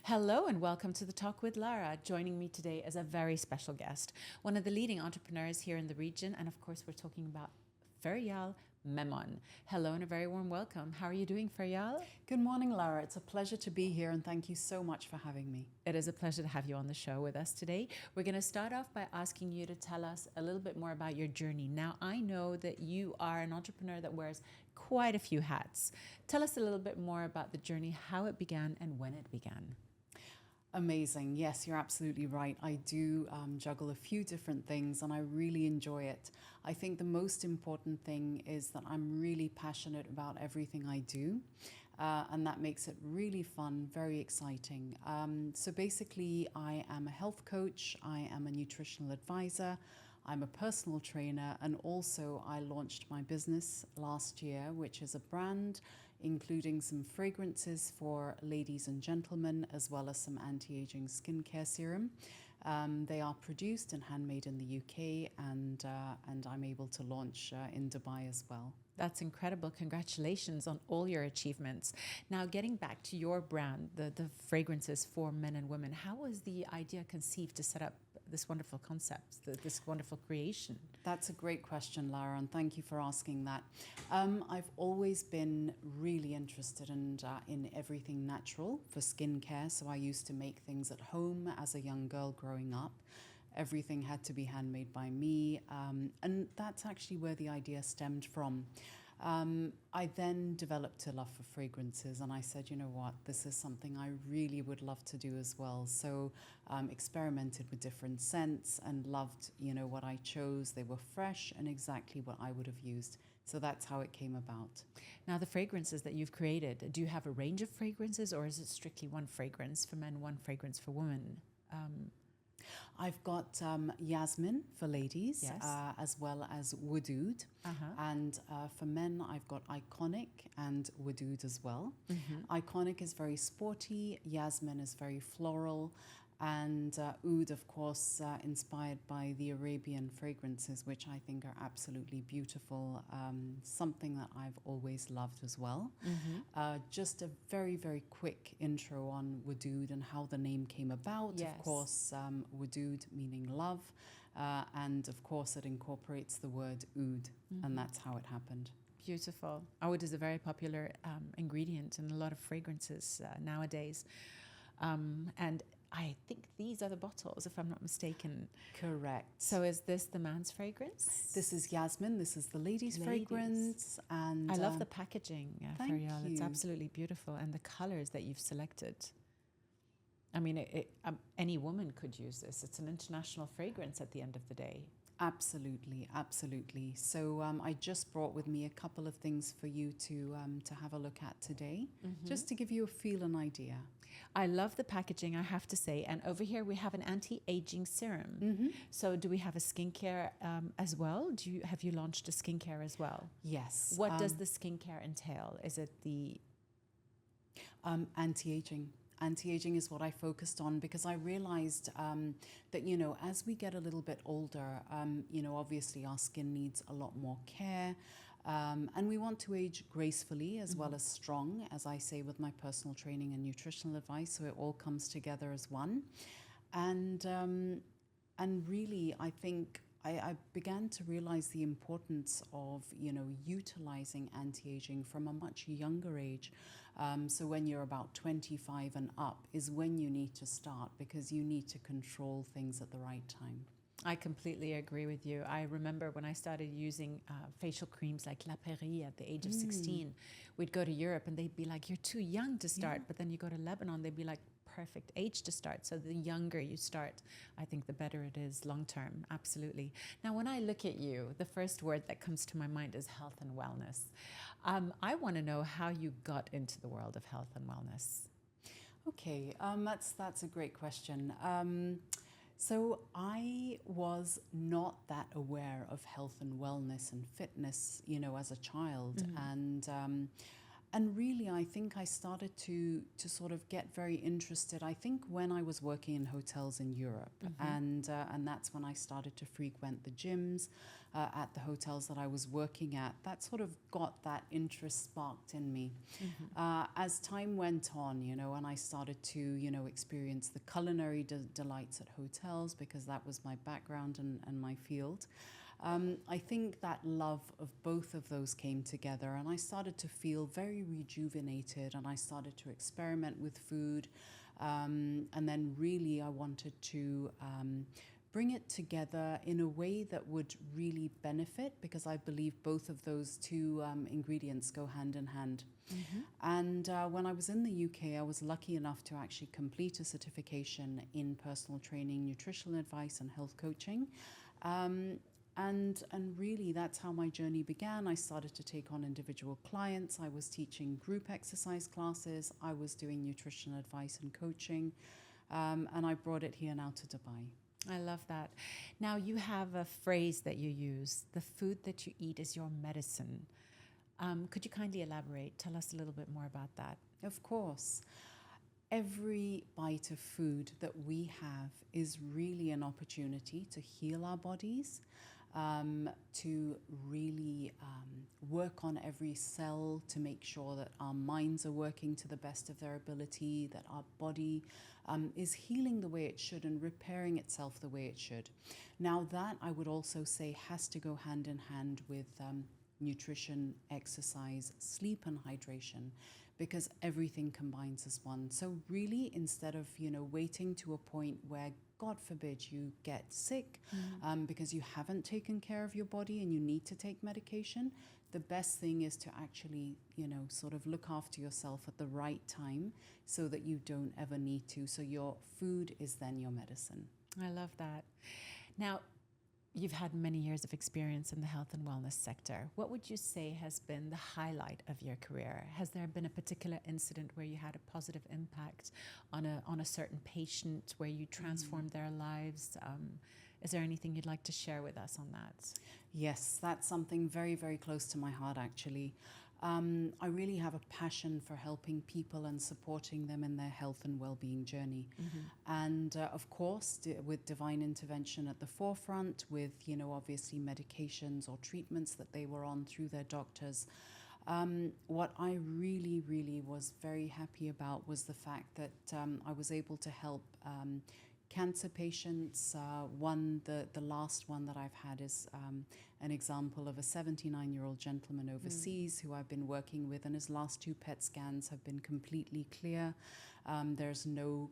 Hello and welcome to the Talk with Lara. Joining me today is a very special guest, one of the leading entrepreneurs here in the region, and of course we're talking about Ferial Memon. Hello and a very warm welcome. How are you doing, Ferial? Good morning, Lara. It's a pleasure to be here and thank you so much for having me. It is a pleasure to have you on the show with us today. We're going to start off by asking you to tell us a little bit more about your journey. Now, I know that you are an entrepreneur that wears quite a few hats. Tell us a little bit more about the journey, how it began and when it began. Amazing. Yes, you're absolutely right. I do juggle a few different things and I really enjoy it. I think the most important thing is that I'm really passionate about everything I do. And that makes it really fun, very exciting. So basically, I am a health coach. I am a nutritional advisor. I'm a personal trainer, and also I launched my business last year, which is a brand including some fragrances for ladies and gentlemen, as well as some anti-aging skincare serum. They are produced and handmade in the UK, and I'm able to launch in Dubai as well. That's incredible. Congratulations on all your achievements. Now, getting back to your brand, the fragrances for men and women, how was the idea conceived to set up this wonderful concept, this wonderful creation? That's a great question, Lara, and thank you for asking that. I've always been really interested in everything natural for skincare, so I used to make things at home as a young girl growing up. Everything had to be handmade by me, and that's actually where the idea stemmed from. I then developed a love for fragrances, and I said, you know what, this is something I really would love to do as well. So experimented with different scents and loved, what I chose. They were fresh and exactly what I would have used. So that's how it came about. Now, the fragrances that you've created, do you have a range of fragrances, or is it strictly one fragrance for men, one fragrance for women? I've got Yasmin for ladies, Yes. As well as Wudood. And for men, I've got Iconic and Wudood as well. Iconic is very sporty, Yasmin is very floral, and Oud, of course, inspired by the Arabian fragrances, which I think are absolutely beautiful, something that I've always loved as well. Just a very, very quick intro on Wudood and how the name came about. Yes. Of course, Wudood meaning love, and of course it incorporates the word Oud, and that's how it happened. Beautiful. Oud is a very popular ingredient in a lot of fragrances nowadays. And I think these are the bottles, if I'm not mistaken. Correct. So is this the man's fragrance? This is Yasmin. This is the ladies' fragrance. And I love the packaging, thank Ferial. It's you. absolutely beautiful. And the colors that you've selected. I mean, any woman could use this. It's an international fragrance at the end of the day. Absolutely, absolutely. So I just brought with me a couple of things for you to have a look at today, just to give you a feel and idea. I love the packaging, I have to say. And over here we have an anti-aging serum. So do we have a skincare as well? Have you launched a skincare as well? Yes. What does the skincare entail? Is it the anti-aging? Anti-aging is what I focused on because I realized that, as we get a little bit older, obviously our skin needs a lot more care. And we want to age gracefully as well as strong, as I say with my personal training and nutritional advice. So it all comes together as one. And really, I think I began to realize the importance of, utilizing anti-aging from a much younger age. So when you're about 25 and up is when you need to start, because you need to control things at the right time. I completely agree with you. I remember when I started using facial creams like La Prairie at the age of 16, we'd go to Europe and they'd be like, you're too young to start. But then you go to Lebanon, they'd be like, perfect age to start. So the younger you start, I think the better it is long term. Absolutely. Now, when I look at you, the first word that comes to my mind is health and wellness. I want to know how you got into the world of health and wellness. Okay, that's a great question. So I was not that aware of health and wellness and fitness, as a child. And And really, I think I started to sort of get very interested. I think when I was working in hotels in Europe, and that's when I started to frequent the gyms at the hotels that I was working at. That sort of got that interest sparked in me. As time went on, and I started to, experience the culinary delights at hotels, because that was my background and my field. I think that love of both of those came together, and I started to feel very rejuvenated, and I started to experiment with food. And then really I wanted to bring it together in a way that would really benefit, because I believe both of those two ingredients go hand in hand. And when I was in the UK, I was lucky enough to actually complete a certification in personal training, nutritional advice, and health coaching. And really, that's how my journey began. I started to take on individual clients. I was teaching group exercise classes. I was doing nutrition advice and coaching. And I brought it here now to Dubai. I love that. Now, you have a phrase that you use: the food that you eat is your medicine. Could you kindly elaborate? Tell us a little bit more about that. Of course. Every bite of food that we have is really an opportunity to heal our bodies, to really work on every cell, to make sure that our minds are working to the best of their ability, that our body is healing the way it should and repairing itself the way it should. Now, that I would also say has to go hand in hand with nutrition, exercise, sleep, and hydration, because everything combines as one. So really, instead of, waiting to a point where, God forbid, you get sick because you haven't taken care of your body and you need to take medication, the best thing is to actually, sort of look after yourself at the right time so that you don't ever need to. So your food is then your medicine. I love that. Now, you've had many years of experience in the health and wellness sector. What would you say has been the highlight of your career? Has there been a particular incident where you had a positive impact on a certain patient, where you transformed their lives? Is there anything you'd like to share with us on that? Yes, that's something very, very close to my heart, actually. I really have a passion for helping people and supporting them in their health and well-being journey. And of course, with divine intervention at the forefront, with, obviously medications or treatments that they were on through their doctors. What I really, really was very happy about was the fact that I was able to help cancer patients. The last one that I've had is an example of a 79-year-old gentleman overseas who I've been working with, and his last 2 PET scans have been completely clear. There's no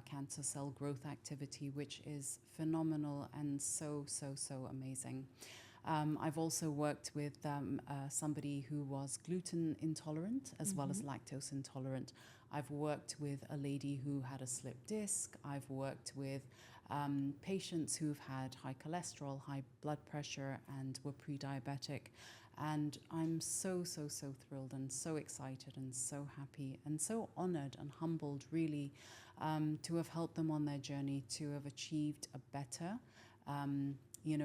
cancer cell growth activity, which is phenomenal and so amazing. I've also worked with somebody who was gluten intolerant as well as lactose intolerant. I've worked with a lady who had a slipped disc. I've worked with patients who've had high cholesterol, high blood pressure, and were pre-diabetic. And I'm so thrilled and so excited and so happy and so honored and humbled, really, to have helped them on their journey to have achieved a better,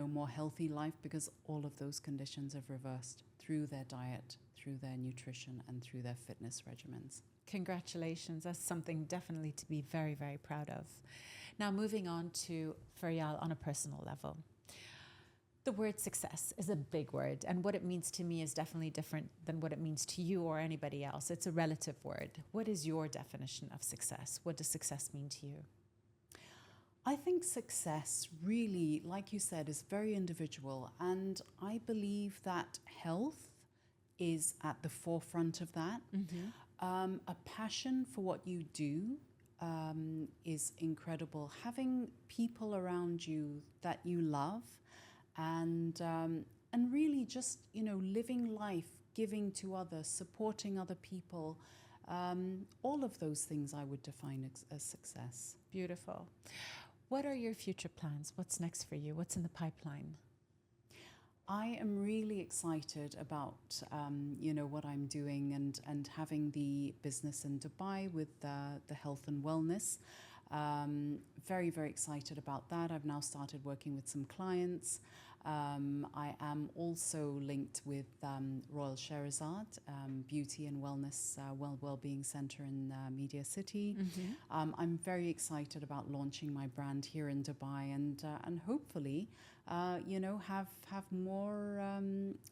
more healthy life, because all of those conditions have reversed through their diet, through their nutrition, and through their fitness regimens. Congratulations. That's something definitely to be very, very proud of. Now, moving on to Ferial on a personal level. The word success is a big word, and what it means to me is definitely different than what it means to you or anybody else. It's a relative word. What is your definition of success? What does success mean to you? I think success really, like you said, is very individual, and I believe that health is at the forefront of that. A passion for what you do is incredible. Having people around you that you love, and really just, living life, giving to others, supporting other people, all of those things I would define as success. Beautiful. What are your future plans? What's next for you? What's in the pipeline? I am really excited about, what I'm doing and having the business in Dubai with the health and wellness. Very, very excited about that. I've now started working with some clients. I am also linked with Royal Sherazade, Beauty and Wellness Wellbeing Centre in Media City. I'm very excited about launching my brand here in Dubai and hopefully, have more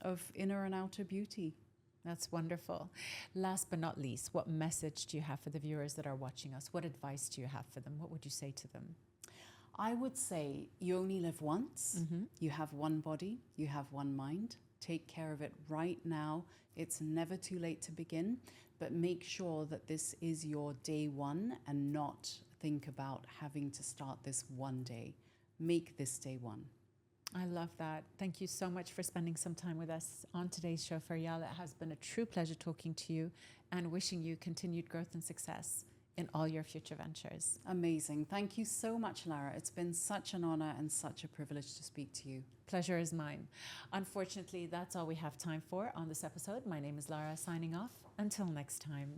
of inner and outer beauty. That's wonderful. Last but not least, what message do you have for the viewers that are watching us? What advice do you have for them? What would you say to them? I would say you only live once. You have one body, you have one mind. Take care of it right now. It's never too late to begin, but make sure that this is your day one and not think about having to start this one day. Make this day one. I love that. Thank you so much for spending some time with us on today's show, Ferial. It has been a true pleasure talking to you and wishing you continued growth and success in all your future ventures. Amazing. Thank you so much, Lara. It's been such an honor and such a privilege to speak to you. Pleasure is mine. Unfortunately, that's all we have time for on this episode. My name is Lara, signing off. Until next time.